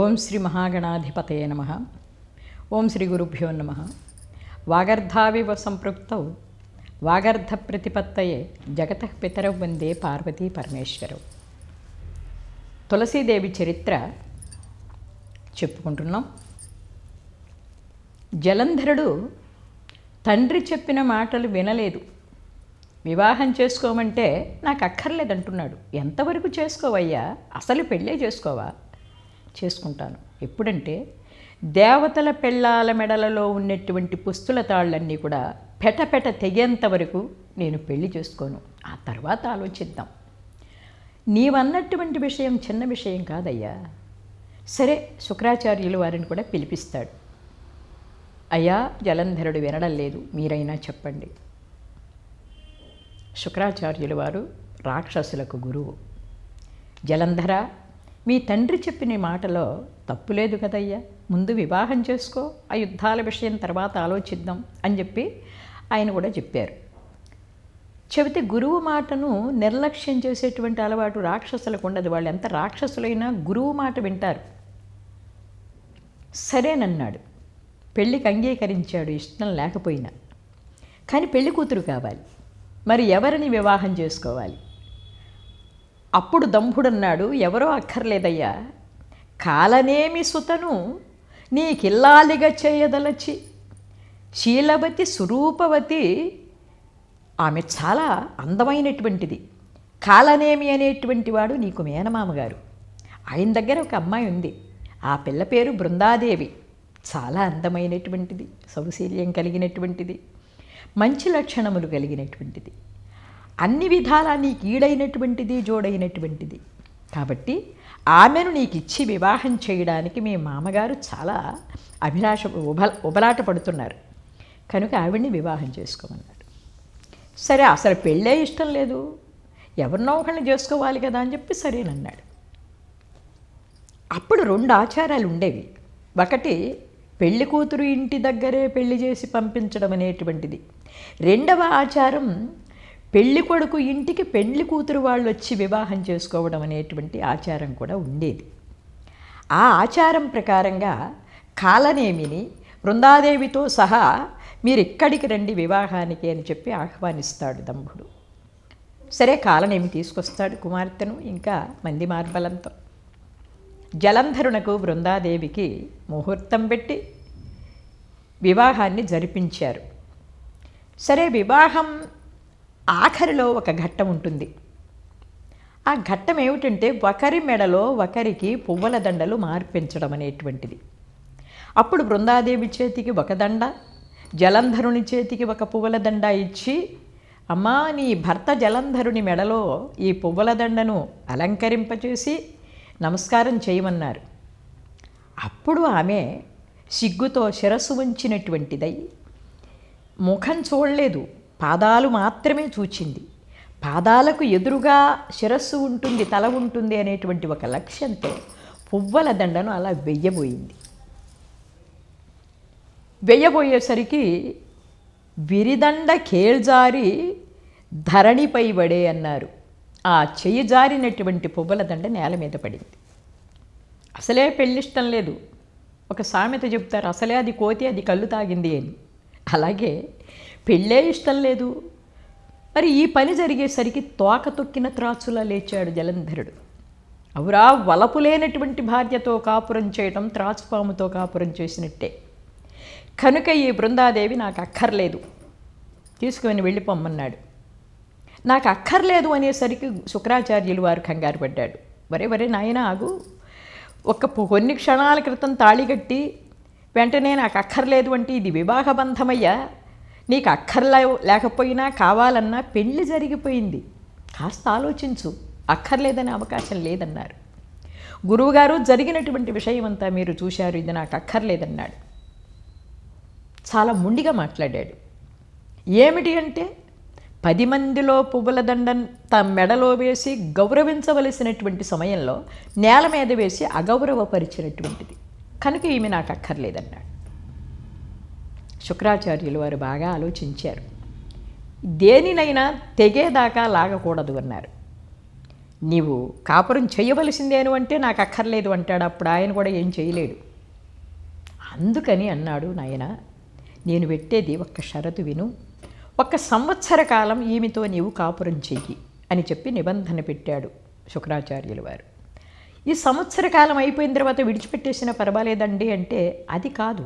ఓం శ్రీ మహాగణాధిపతయే నమః. ఓం శ్రీ గురుభ్యో నమః. వాగర్ధావివ సంపృక్తౌ వాగర్ధ ప్రతిపత్తయే జగతః పితరౌ వందే పార్వతీ పరమేశ్వరౌ. తులసీదేవి చరిత్ర చెప్పుకుంటున్నాం. జలంధరుడు తండ్రి చెప్పిన మాటలు వినలేదు. వివాహం చేసుకోమంటే నాకు అక్కర్లేదంటున్నాడు. ఎంతవరకు చేసుకోవయ్యా, అసలు పెళ్ళే చేసుకోవా? చేసుకుంటాను. ఎప్పుడంటే దేవతల పెళ్ళాల మెడలలో ఉన్నటువంటి పుస్తుల తాళ్ళన్నీ కూడా పెటపెట తెగేంత వరకు నేను పెళ్లి చేసుకోను. ఆ తర్వాత ఆలోచిద్దాం. నీవన్నటువంటి విషయం చిన్న విషయం కాదయ్యా. సరే, శుక్రాచార్యులు వారిని కూడా పిలిపిస్తాడు. అయ్యా, జలంధరుడు వినడం లేదు, మీరైనా చెప్పండి. శుక్రాచార్యులు వారు రాక్షసులకు గురువు. జలంధర, మీ తండ్రి చెప్పిన మాటలో తప్పు లేదు కదయ్యా, ముందు వివాహం చేసుకో, ఆ యుద్ధాల విషయం తర్వాత ఆలోచిద్దాం అని చెప్పి ఆయన కూడా చెప్పారు. చెబితే గురువు మాటను నిర్లక్ష్యం చేసేటువంటి అలవాటు రాక్షసులకు ఉండదు. వాళ్ళు ఎంత రాక్షసులైనా గురువు మాట వింటారు. సరేనన్నాడు. పెళ్ళికి అంగీకరించాడు, ఇష్టం లేకపోయినా. కానీ పెళ్లి కూతురు కావాలి. మరి ఎవరిని వివాహం చేసుకోవాలి? అప్పుడు దంభుడన్నాడు, ఎవరో అక్కర్లేదయ్యా, కాలనేమి సుతను నీకిల్లాలిగా చేయదలచి శీలవతి స్వరూపవతి, ఆమె చాలా అందమైనటువంటిది. కాలనేమి అనేటువంటి వాడు నీకు మేనమామగారు. ఆయన దగ్గర ఒక అమ్మాయి ఉంది. ఆ పిల్ల పేరు బృందాదేవి. చాలా అందమైనటువంటిది, సౌశీల్యం కలిగినటువంటిది, మంచి లక్షణములు కలిగినటువంటిది, అన్ని విధాలా నీకు ఈడైనటువంటిది, జోడైనటువంటిది. కాబట్టి ఆమెను నీకు ఇచ్చి వివాహం చేయడానికి మీ మామగారు చాలా ఉబలాట పడుతున్నారు. కనుక ఆవిడ్ని వివాహం చేసుకోమన్నాడు. సరే, అసలు పెళ్ళే ఇష్టం లేదు, ఎవరినో ఒకళ్ళని చేసుకోవాలి కదా అని చెప్పి సరేనన్నాడు. అప్పుడు 2 ఆచారాలు ఉండేవి. ఒకటి, పెళ్లి కూతురు ఇంటి దగ్గరే పెళ్లి చేసి పంపించడం అనేటువంటిది. రెండవ ఆచారం, పెళ్లి కొడుకు ఇంటికి పెళ్లి కూతురు వాళ్ళు వచ్చి వివాహం చేసుకోవడం అనేటువంటి ఆచారం కూడా ఉండేది. ఆ ఆచారం ప్రకారంగా కాలనేమిని బృందాదేవితో సహా మీరు ఇక్కడికి రండి వివాహానికి అని చెప్పి ఆహ్వానిస్తాడు దంభుడు. సరే, కాలనేమి తీసుకొస్తాడు కుమార్తెను, ఇంకా మంది మార్బలంతో. జలంధరునకు బృందాదేవికి ముహూర్తం పెట్టి వివాహాన్ని జరిపించారు. సరే, వివాహం ఆఖరిలో ఒక ఘట్టం ఉంటుంది. ఆ ఘట్టం ఏమిటంటే, ఒకరి మెడలో ఒకరికి పువ్వుల దండలు మార్పించడం అనేటువంటిది. అప్పుడు బృందాదేవి చేతికి ఒక దండ, జలంధరుని చేతికి ఒక పువ్వుల దండ ఇచ్చి, అమ్మా, నీ భర్త జలంధరుని మెడలో ఈ పువ్వుల దండను అలంకరింపచేసి నమస్కారం చేయమన్నారు. అప్పుడు ఆమె సిగ్గుతో శిరస్సు వంచినటువంటిదై ముఖం చూడలేదు, పాదాలు మాత్రమే చూచింది. పాదాలకు ఎదురుగా శిరస్సు ఉంటుంది, తల ఉంటుంది అనేటువంటి ఒక లక్ష్యంతో పువ్వుల దండను అలా వెయ్యబోయింది. వెయ్యబోయేసరికి విరిదండ కేల్జారి ధరణిపై పడే అన్నారు. ఆ చెయ్యి జారినటువంటి పువ్వుల దండ నేల మీద పడింది. అసలే పెళ్ళిష్టం లేదు. ఒక సామెత చెప్తారు, అసలే అది కోతి అది కళ్ళు తాగింది అని. అలాగే పెళ్ళే ఇష్టం లేదు. మరి ఈ పని జరిగేసరికి తోక తొక్కిన త్రాచులా లేచాడు జలంధరుడు. అవురా, వలపు లేనటువంటి భార్యతో కాపురం చేయటం త్రాచుపాముతో కాపురం చేసినట్టే. కనుక ఈ బృందాదేవి నాకు అక్కర్లేదు, తీసుకుని వెళ్ళిపోమ్మన్నాడు. నాకు అక్కర్లేదు అనేసరికి శుక్రాచార్యులు వారు కంగారు పడ్డాడు. వరే నాయన ఆగు, కొన్ని క్షణాల క్రితం తాళి కట్టి వెంటనే నాకు అక్కర్లేదు అంటే ఇది వివాహ బంధమయ్యా. నీకు లేకపోయినా కావాలన్నా పెళ్లి జరిగిపోయింది, కాస్త ఆలోచించు, అక్కర్లేదనే అవకాశం లేదన్నారు. గురువుగారు, జరిగినటువంటి విషయం అంతా మీరు చూశారు, ఇది నాకు అక్కర్లేదన్నాడు. చాలా మొండిగా మాట్లాడాడు. ఏమిటి అంటే, 10 మందిలో పువ్వుల దండను తమ మెడలో వేసి గౌరవించవలసినటువంటి సమయంలో నేల మీద వేసి అగౌరవపరిచినటువంటిది. కనుక ఈమె నాకు అక్కర్లేదన్నాడు. శుక్రాచార్యులు వారు బాగా ఆలోచించారు. దేనినైనా తెగేదాకా లాగకూడదు అన్నారు. నీవు కాపురం చేయవలసిందేను అంటే నాకు అక్కర్లేదు అంటాడు. అప్పుడు ఆయన కూడా ఏం చేయలేడు. అందుకని అన్నాడు, నాయన నేను పెట్టేది ఒక్క షరతు విను, 1 సంవత్సర కాలం ఈమెతో నీవు కాపురం చెయ్యి అని చెప్పి నిబంధన పెట్టాడు శుక్రాచార్యుల వారు. ఈ సంవత్సర కాలం అయిపోయిన తర్వాత విడిచిపెట్టేసినా పర్వాలేదండి అంటే అది కాదు.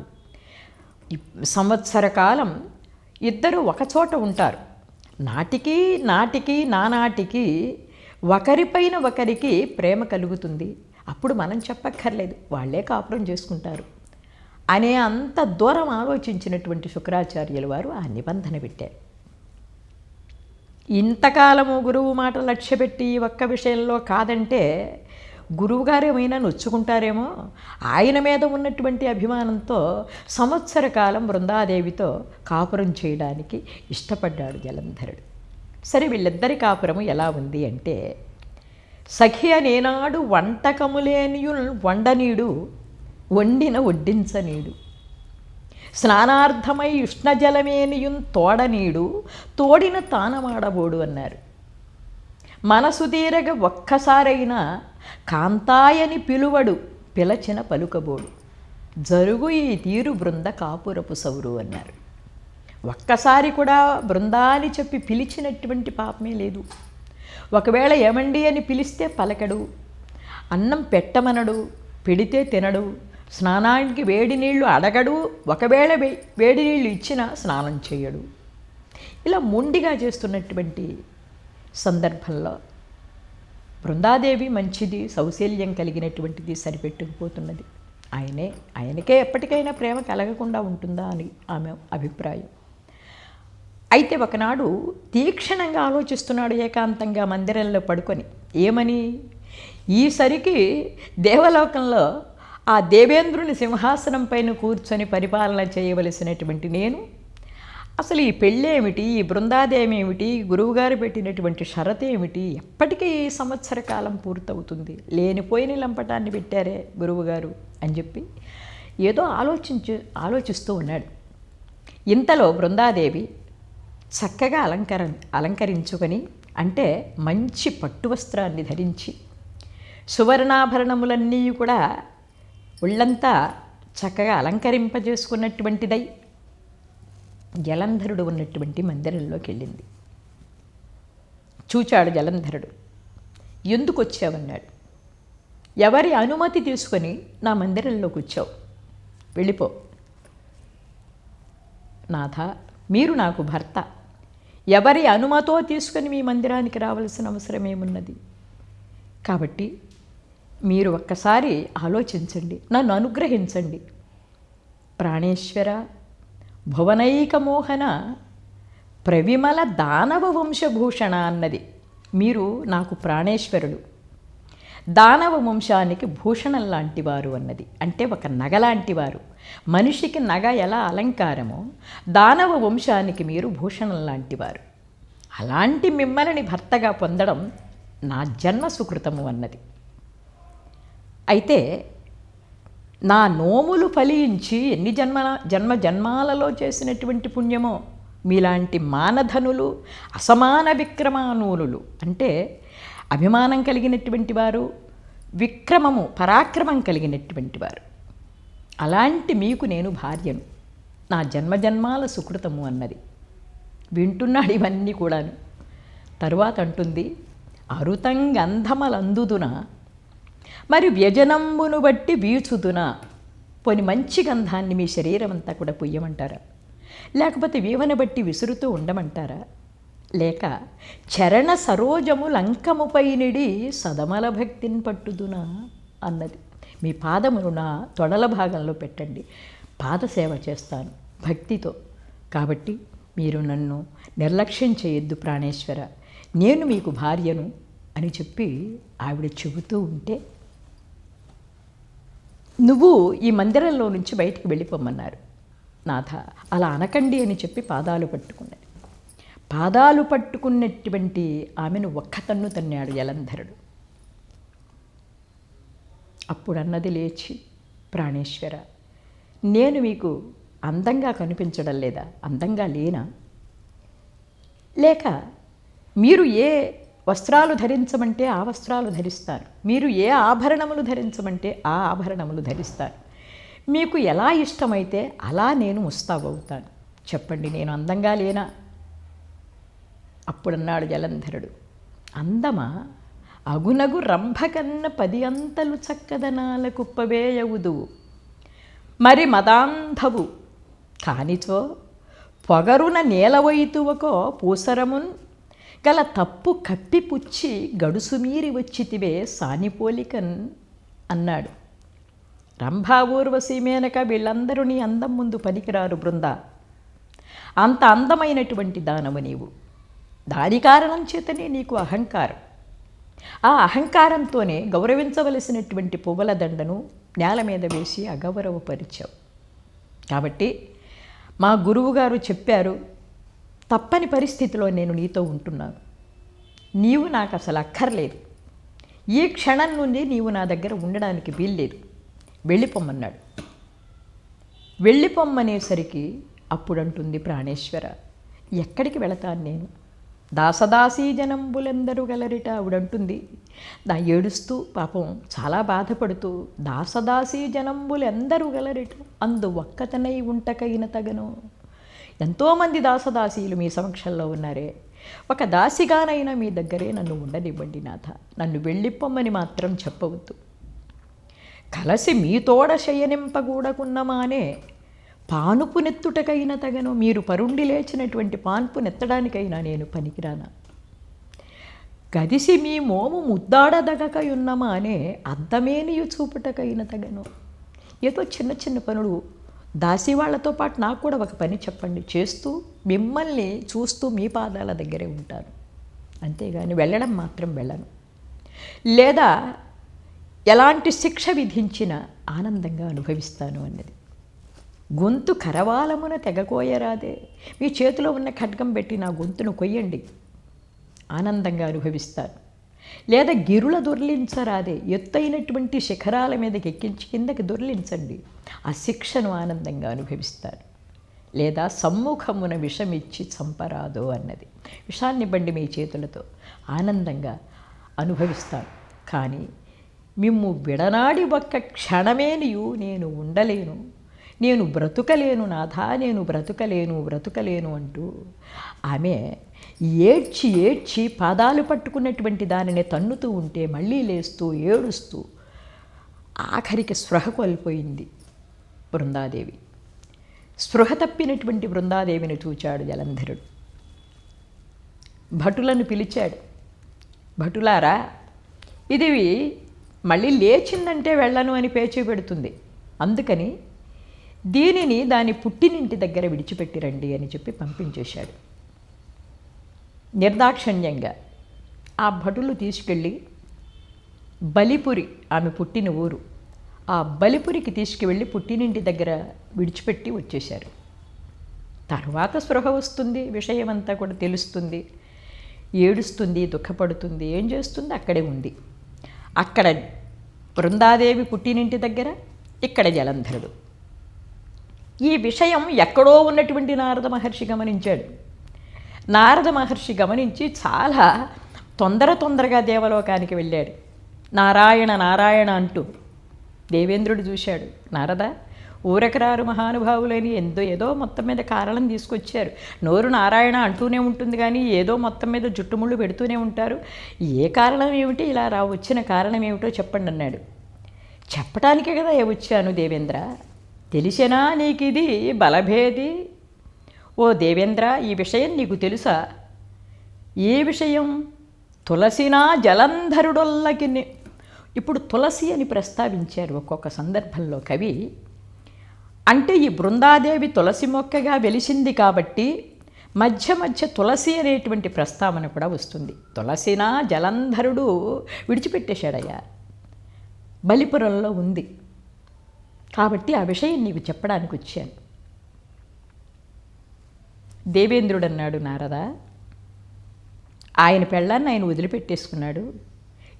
సంవత్సర కాలం ఇద్దరు ఒకచోట ఉంటారు. నాటికి నానాటికి ఒకరిపైన ఒకరికి ప్రేమ కలుగుతుంది. అప్పుడు మనం చెప్పక్కర్లేదు, వాళ్ళే కాపురం చేసుకుంటారు అనే అంత దూరం ఆలోచించినటువంటి శుక్రాచార్యుల వారు ఆ నిబంధన పెట్టారు. ఇంతకాలము గురువు మాట లక్ష్యపెట్టి ఒక్క విషయంలో కాదంటే గురువుగారు ఏమైనా నొచ్చుకుంటారేమో, ఆయన మీద ఉన్నటువంటి అభిమానంతో సంవత్సర కాలం బృందాదేవితో కాపురం చేయడానికి ఇష్టపడ్డాడు జలంధరుడు. సరే, వీళ్ళిద్దరి కాపురము ఎలా ఉంది అంటే, సఖి అనేనాడు వంటకములేనియుల్ వండనీడు, వండిన వడ్డించనీడు, స్నానార్థమై ఉష్ణజలమేనియున్ తోడనీడు, తోడిన తానమాడబోడు అన్నారు. మనసు తీరగ ఒక్కసారైనా కాంతాయని పిలువడు, పిలచిన పలుకబోడు, జరుగు ఈ తీరు బృంద కాపురపు సౌరు అన్నారు. ఒక్కసారి కూడా బృందా అని చెప్పి పిలిచినటువంటి పాపమే లేదు. ఒకవేళ ఏమండి అని పిలిస్తే పలకడు, అన్నం పెట్టమనడు, పెడితే తినడు, స్నానానికి వేడి నీళ్లు అడగడు, ఒకవేళ వేడి నీళ్లు ఇచ్చినా స్నానం చేయడు. ఇలా మొండిగా చేస్తున్నటువంటి సందర్భంలో బృందాదేవి మంచిది, సౌశల్యం కలిగినటువంటిది, సరిపెట్టుకుపోతున్నది. ఆయనకే ఎప్పటికైనా ప్రేమ కలగకుండా ఉంటుందా అని ఆమె అభిప్రాయం. అయితే ఒకనాడు తీక్షణంగా ఆలోచిస్తున్నాడు ఏకాంతంగా మందిరంలో పడుకొని. ఏమని? ఈసరికి దేవలోకంలో ఆ దేవేంద్రుని సింహాసనం పైన కూర్చొని పరిపాలన చేయవలసినటువంటి నేను అసలు ఈ పెళ్ళేమిటి, ఈ బృందాదేవి ఏమిటి, గురువుగారు పెట్టినటువంటి షరతు ఏమిటి, ఎప్పటికీ ఈ సంవత్సర కాలం పూర్తవుతుంది, లేనిపోయిన లంపటాన్ని పెట్టారే గురువుగారు అని చెప్పి ఏదో ఆలోచిస్తూ ఉన్నాడు. ఇంతలో బృందాదేవి చక్కగా అలంకరించుకొని, అంటే మంచి పట్టు వస్త్రాన్ని ధరించి సువర్ణాభరణములన్నీ కూడా ఒళ్ళంతా చక్కగా అలంకరింపజేసుకున్నటువంటిదై జలంధరుడు ఉన్నటువంటి మందిరంలోకి వెళ్ళింది. చూచాడు జలంధరుడు. ఎందుకు వచ్చావన్నాడు. ఎవరి అనుమతి తీసుకొని నా మందిరంలోకి వచ్చావు, వెళ్ళిపో. నాథ, మీరు నాకు భర్త, ఎవరి అనుమతో తీసుకొని మీ మందిరానికి రావాల్సిన అవసరం ఏమున్నది? కాబట్టి మీరు ఒక్కసారి ఆలోచించండి, నన్ను అనుగ్రహించండి. ప్రాణేశ్వర, భువనైకమోహన, ప్రవిమల దానవ వంశభూషణ అన్నది. మీరు నాకు ప్రాణేశ్వరుడు, దానవ వంశానికి భూషణం లాంటివారు అన్నది. అంటే ఒక నగ లాంటివారు. మనిషికి నగ ఎలా అలంకారమో దానవ వంశానికి మీరు భూషణం లాంటివారు. అలాంటి మిమ్మల్ని భర్తగా పొందడం నా జన్మ సుకృతము అన్నది. అయితే నా నోములు ఫలించి ఎన్ని జన్మాలలో చేసినటువంటి పుణ్యమో, మీలాంటి మానధనులు, అసమాన విక్రమానూలులు, అంటే అభిమానం కలిగినటువంటి వారు, విక్రమము పరాక్రమం కలిగినటువంటి వారు, అలాంటి మీకు నేను భార్యను, నా జన్మజన్మాల సుకృతము అన్నది. వింటున్నాడు ఇవన్నీ కూడాను. తరువాత అంటుంది, అరుతంగంధమలందుదున మరి వ్యజనంబును బట్టి వీచుదునా. పోని మంచి గంధాన్ని మీ శరీరం అంతా కూడా పుయ్యమంటారా? లేకపోతే వీవన బట్టి విసురుతూ ఉండమంటారా? లేక చరణ సరోజము లంకముపై నిడి సదమల భక్తిని పట్టుదునా అన్నది. మీ పాదమును నా తొడల భాగంలో పెట్టండి, పాదసేవ చేస్తాను భక్తితో. కాబట్టి మీరు నన్ను నిర్లక్ష్యం చేయొద్దు ప్రాణేశ్వర, నేను మీకు భార్యను అని చెప్పి ఆవిడ చెబుతూ ఉంటే, నువ్వు ఈ మందిరంలో నుంచి బయటికి వెళ్ళిపోమన్నారు. నాథ, అలా అనకండి అని చెప్పి పాదాలు పట్టుకున్నది. పాదాలు పట్టుకున్నటువంటి ఆమెను ఒక్క తన్ను తన్నాడు జలంధరుడు. అప్పుడు అన్నది లేచి, ప్రాణేశ్వర, నేను మీకు అందంగా కనిపించడం లేదా? అందంగా లేనా? లేక మీరు ఏ వస్త్రాలు ధరించమంటే ఆ వస్త్రాలు ధరిస్తాను, మీరు ఏ ఆభరణములు ధరించమంటే ఆ ఆభరణములు ధరిస్తాను, మీకు ఎలా ఇష్టమైతే అలా నేను ముస్తాబవుతాను. చెప్పండి, నేను అందంగా లేనా? అప్పుడన్నాడు జలంధరుడు, అందమా? అగునగు రంభకన్న 10 అంతలు చక్కదనాల కుప్పవేయవుదువు, మరి మదాంధవు కానిచో పొగరున నేలవైతువకో పూసరమున్ గల తప్పు కప్పిపుచ్చి గడుసుమీరి వచ్చితివే సానిపోలికన్ అన్నాడు. రంభా, ఊర్వశి, మేనక వీళ్ళందరూ నీ అందం ముందు పనికిరారు బృందా. అంత అందమైనటువంటి దానవు నీవు. దాని కారణం చేతనే నీకు అహంకారం. ఆ అహంకారంతోనే గౌరవించవలసినటువంటి పువ్వుల దండను నేల మీద వేసి అగౌరవపరిచావు. కాబట్టి మా గురువుగారు చెప్పారు, తప్పని పరిస్థితిలో నేను నీతో ఉంటున్నాను, నీవు నాకు అసలు అక్కర్లేదు, ఈ క్షణం నుండి నీవు నా దగ్గర ఉండడానికి వీల్లేదు, వెళ్ళిపోమ్మన్నాడు. వెళ్ళిపోమ్మనేసరికి అప్పుడంటుంది ప్రాణేశ్వర, ఎక్కడికి వెళతాను నేను? దాసదాసీ జనంబులెందరూ గలరిట ఆవిడంటుంది. ఏడుస్తూ పాపం చాలా బాధపడుతూ, దాసదాసీ జనంబులెందరూ గలరిట అందు ఒక్కతనై ఉంటకైన తగను. ఎంతోమంది దాసదాసీలు మీ సమక్షంలో ఉన్నారే, ఒక దాసిగానైనా మీ దగ్గరే నన్ను ఉండనివ్వండి నాథ, నన్ను వెళ్ళిపోమ్మని మాత్రం చెప్పవద్దు. కలసి మీతోడ శయనింపగూడకున్నమానే పానుపు నెత్తుటకైనా తగను. మీరు పరుండి లేచినటువంటి పాన్పు నెత్తడానికైనా నేను పనికిరానా? గదిసి మీ మోము ముద్దాడదగకయున్నమా అనే అద్దమేనియు చూపుటకైనా తగను. ఏదో చిన్న చిన్న పనులు దాసి వాళ్ళతో పాటు నాకు కూడా ఒక పని చెప్పండి, చేస్తూ మిమ్మల్ని చూస్తూ మీ పాదాల దగ్గరే ఉంటాను, అంతేగాని వెళ్ళడం మాత్రం వెళ్ళను. లేదా ఎలాంటి శిక్ష విధించినా ఆనందంగా అనుభవిస్తాను అన్నది. గొంతు కరవాలమున తెగకోయరాదే, మీ చేతిలో ఉన్న ఖడ్గం పెట్టి నా గొంతును కొయ్యండి, ఆనందంగా అనుభవిస్తాను. లేదా గిరుల దొర్లించరాదే, ఎత్తైనటువంటి శిఖరాల మీదకి ఎక్కించి కిందకి దొర్లించండి, ఆ శిక్షను ఆనందంగా అనుభవిస్తాను. లేదా సమ్ముఖమున విషమిచ్చి చంపరాదు అన్నది. విషాన్ని బండి మీ చేతులతో ఆనందంగా అనుభవిస్తాను, కానీ మిమ్ము విడనాడి ఒక్క క్షణమేనియు నేను ఉండలేను, నేను బ్రతుకలేను నాథా, నేను బ్రతుకలేను అంటూ ఆమె ఏడ్చి ఏడ్చి పాదాలు పట్టుకున్నటువంటి దానిని తన్నుతూ ఉంటే మళ్ళీ లేస్తూ ఏడుస్తూ ఆఖరికి స్పృహ కోల్పోయింది బృందాదేవి. స్పృహ తప్పినటువంటి బృందాదేవిని చూచాడు జలంధరుడు. భటులను పిలిచాడు. భటులారా, ఇది మళ్ళీ లేచిందంటే వెళ్ళను అని పేచీ పెడుతుంది, అందుకని దీనిని దాని పుట్టినింటి దగ్గర విడిచిపెట్టిరండి అని చెప్పి పంపించేశాడు. నిర్దాక్షణ్యంగా ఆ భటులు తీసుకెళ్ళి బలిపురి, ఆమె పుట్టిన ఊరు, ఆ బలిపురికి తీసుకువెళ్ళి పుట్టినింటి దగ్గర విడిచిపెట్టి వచ్చేశారు. తర్వాత స్పృహ వస్తుంది, విషయమంతా కూడా తెలుస్తుంది, ఏడుస్తుంది, దుఃఖపడుతుంది, ఏం చేస్తుంది, అక్కడే ఉంది. అక్కడ బృందాదేవి పుట్టినింటి దగ్గర, ఇక్కడ జలంధరుడు. ఈ విషయం ఎక్కడో ఉన్నటువంటి నారద మహర్షి గమనించాడు. నారద మహర్షి గమనించి చాలా తొందరగా దేవలోకానికి వెళ్ళాడు. నారాయణ నారాయణ అంటూ దేవేంద్రుడు చూశాడు. నారద, ఊరకరారు మహానుభావులని ఏదో మొత్తం మీద కారణం తీసుకొచ్చారు. నోరు నారాయణ అంటూనే ఉంటుంది కానీ ఏదో మొత్తం మీద జుట్టుముళ్ళు పెడుతూనే ఉంటారు. ఏ కారణం ఏమిటి, ఇలా వచ్చిన కారణం ఏమిటో చెప్పండి అన్నాడు. చెప్పటానికే కదా వచ్చాను దేవేంద్ర, తెలిసినా నీకు ఇది బలభేది. ఓ దేవేంద్ర, ఈ విషయం నీకు తెలుసా? ఏ విషయం? తులసినా జలంధరుడొల్లకి. ఇప్పుడు తులసి అని ప్రస్తావించారు ఒక్కొక్క సందర్భంలో కవి. అంటే ఈ బృందాదేవి తులసి మొక్కగా వెలిసింది కాబట్టి మధ్య మధ్య తులసి అనేటువంటి ప్రస్తావన కూడా వస్తుంది. తులసినా జలంధరుడు విడిచిపెట్టేశాడయ్యా, బలిపురంలో ఉంది కాబట్టి ఆ విషయం నీకు చెప్పడానికి వచ్చాను. దేవేంద్రుడు అన్నాడు, నారద, ఆయన పెళ్ళాన్ని ఆయన వదిలిపెట్టేసుకున్నాడు,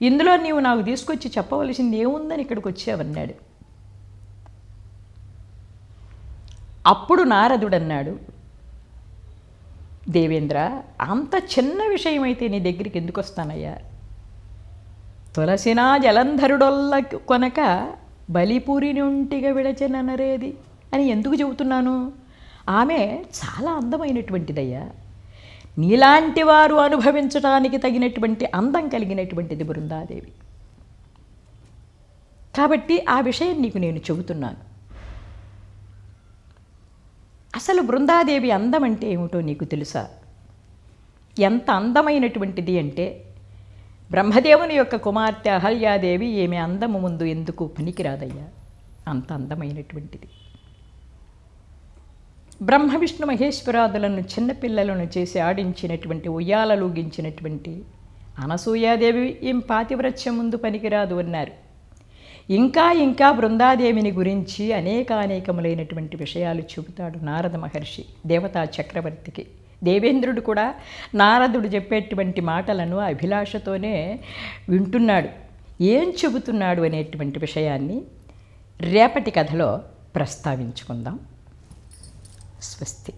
ఇందులో నీవు నాకు తీసుకొచ్చి చెప్పవలసింది ఏముందని ఇక్కడికి వచ్చావన్నాడు. అప్పుడు నారదుడు అన్నాడు, దేవేంద్ర, అంత చిన్న విషయం అయితే నీ దగ్గరికి ఎందుకు వస్తానయ్యా? తులసినా జలంధరుడొల్ల కొనక బలిపూరి నుంటిగా విడచెననరేది అని ఎందుకు చెబుతున్నాను? ఆమె చాలా అందమైనటువంటిదయ్యా. నీలాంటి వారు అనుభవించడానికి తగినటువంటి అందం కలిగినటువంటిది బృందాదేవి. కాబట్టి ఆ విషయం నీకు నేను చెబుతున్నాను. అసలు బృందాదేవి అందం అంటే ఏమిటో నీకు తెలుసా? ఎంత అందమైనటువంటిది అంటే, బ్రహ్మదేవుని యొక్క కుమార్తె అహల్యాదేవి ఈమె అందము ముందు ఎందుకు పనికిరాదయ్యా, అంత అందమైనటువంటిది. బ్రహ్మ విష్ణు మహేశ్వరాదులను చిన్నపిల్లలను చేసి ఆడించినటువంటి, ఉయ్యాలలూగించినటువంటి అనసూయాదేవి ఏం పాతివ్రత్యం ముందు పనికిరాదు అన్నారు. ఇంకా ఇంకా బృందాదేవిని గురించి అనేకానేకములైనటువంటి విషయాలు చెబుతాడు నారద మహర్షి దేవతా చక్రవర్తికి. దేవేంద్రుడు కూడా నారదుడు చెప్పేటువంటి మాటలను అభిలాషతోనే వింటున్నాడు. ఏం చెబుతున్నాడు అనేటువంటి విషయాన్ని రేపటి కథలో ప్రస్తావించుకుందాం. స్వస్తి.